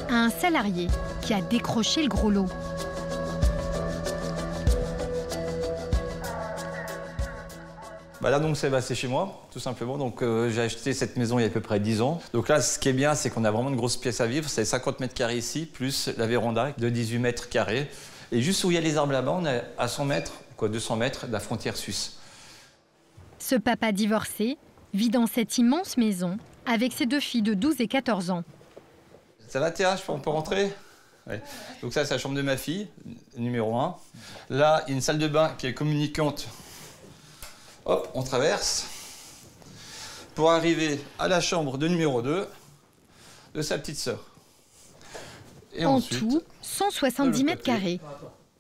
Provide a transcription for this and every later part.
à un salarié qui a décroché le gros lot. Bah là donc c'est chez moi, tout simplement. Donc j'ai acheté cette maison il y a à peu près 10 ans. Donc là ce qui est bien c'est qu'on a vraiment une grosse pièce à vivre, c'est 50 mètres carrés ici, plus la véranda de 18 mètres carrés. Et juste où il y a les arbres là-bas, on est à 100 mètres, 200 mètres de la frontière suisse. Ce papa divorcé vit dans cette immense maison avec ses 2 filles de 12 et 14 ans. Ça va Théa, on peut rentrer? Ouais. Donc ça c'est la chambre de ma fille, numéro 1. Là il y a une salle de bain qui est communicante. Hop, on traverse pour arriver à la chambre de numéro 2 de sa petite sœur. Et en ensuite, tout, 170 mètres carrés.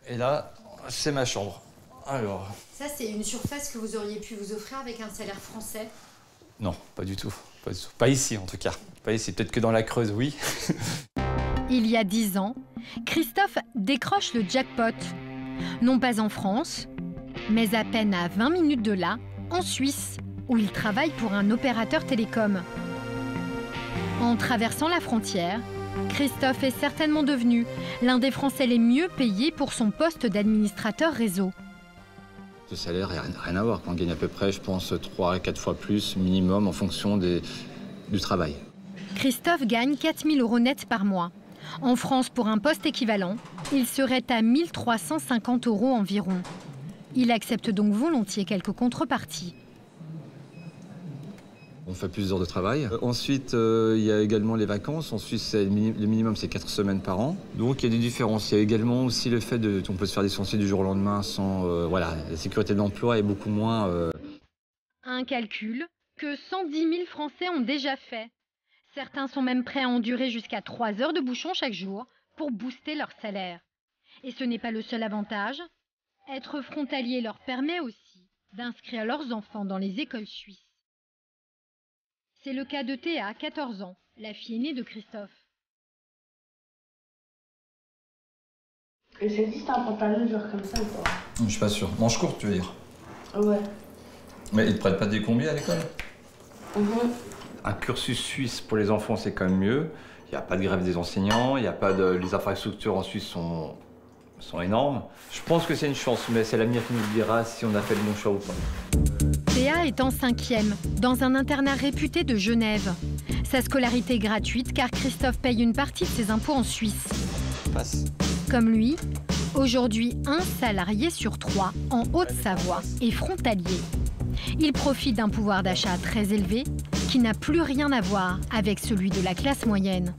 Et là, c'est ma chambre. Alors. Ça, c'est une surface que vous auriez pu vous offrir avec un salaire français? Non, pas du tout. Pas du tout. Pas ici, en tout cas. Pas ici. Peut-être que dans la Creuse, oui. Il y a 10 ans, Christophe décroche le jackpot. Non pas en France, mais à peine à 20 minutes de là, en Suisse, où il travaille pour un opérateur télécom. En traversant la frontière, Christophe est certainement devenu l'un des Français les mieux payés pour son poste d'administrateur réseau. Le salaire n'a rien à voir. On gagne à peu près, je pense, 3 à 4 fois plus minimum en fonction du travail. Christophe gagne 4 000 € net par mois. En France, pour un poste équivalent, il serait à 1 350 € environ. Il accepte donc volontiers quelques contreparties. On fait plus d'heures de travail. Ensuite, il y a également les vacances. En Suisse, le minimum, c'est 4 semaines par an. Donc, il y a des différences. Il y a également aussi le fait qu'on peut se faire licencier du jour au lendemain sans... voilà, la sécurité de l'emploi est beaucoup moins... Un calcul que 110 000 Français ont déjà fait. Certains sont même prêts à endurer jusqu'à 3 heures de bouchon chaque jour pour booster leur salaire. Et ce n'est pas le seul avantage. Être frontalier leur permet aussi d'inscrire leurs enfants dans les écoles suisses. C'est le cas de Théa, 14 ans, la fille aînée de Christophe. Et ça existe un pantalon genre comme ça ou pas? Je suis pas sûr. Manche courte, tu veux dire? Ouais. Mais ils te prêtent pas des combis à l'école? Un cursus suisse pour les enfants, c'est quand même mieux. Il n'y a pas de grève des enseignants, il y a pas de... les infrastructures en Suisse sont énormes. Je pense que c'est une chance, mais c'est l'avenir qui nous dira si on a fait le bon choix ou pas. Théa est en 5e, dans un internat réputé de Genève. Sa scolarité est gratuite car Christophe paye une partie de ses impôts en Suisse. Passe. Comme lui, aujourd'hui, un salarié sur 3 en Haute-Savoie est frontalier. Il profite d'un pouvoir d'achat très élevé qui n'a plus rien à voir avec celui de la classe moyenne.